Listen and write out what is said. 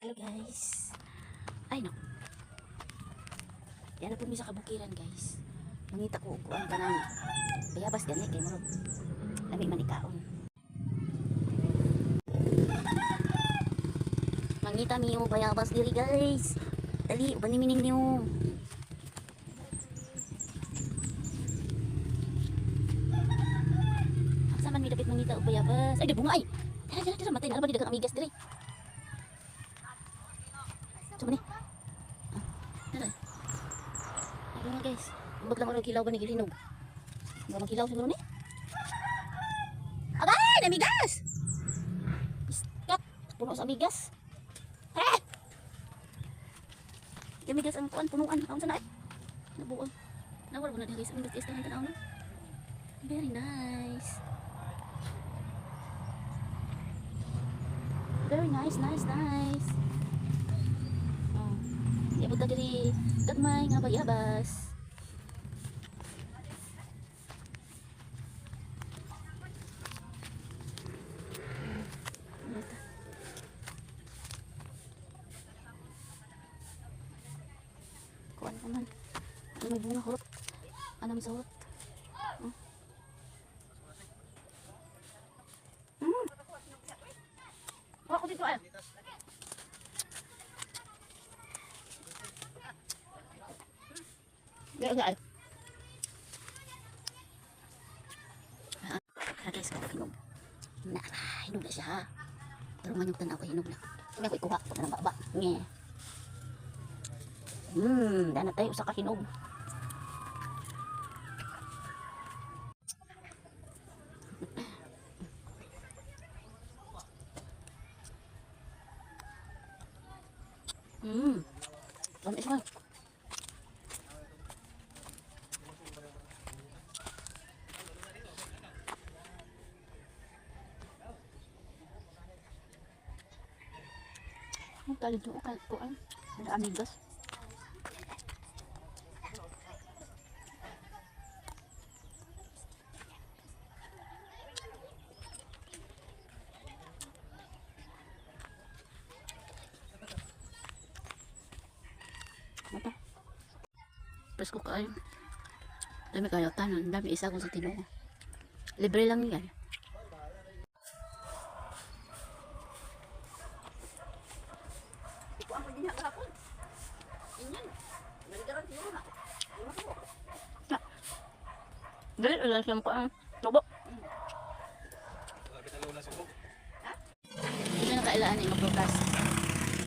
Hello guys. Ay no. Yan na po mi sa kabukiran guys. Mangita ko ang kanang bayabas gani kay murag lami manikaon. Mangita mi yung bayabas diri guys. Dali ubaniminin niyo. Asa man mi dapat mangita og bayabas. Ay di bunga ay. Tara matay na ba di dagang amigas diri. Coba nih. Aduh guys, bag lang kilaw ba ni gilinog? Nga magkilaw siguro ni. Agay, namigas. Iskat, puno sa amigas. Eh! Amigas ang kuan punuan, aun sa na. Nabuo. Nawala mo na guys, ang amigas tanan tanaw. Very nice. Very nice. Iabot na diri gagmay nga bayabas. Kuan naman. Ano may bunga hurot? Anam sa hurot? Ako dito ay. Gaya. Guys, kung hinog. Hinog na siya ha. Pero manyog tanaw ko hinog na. Kaya ko ikuha. Pag nang baba. Nye. Dana tayo sa kahinog. Dami siya. Ang talid mo ko ay may amigas. Apa? Presko kayo. Dami kayo tanan, dami isa kung sa Tinoo. Libre lang yan. Dali ulang siyang ko ang tubo. Hindi na nakailaan yung prutas.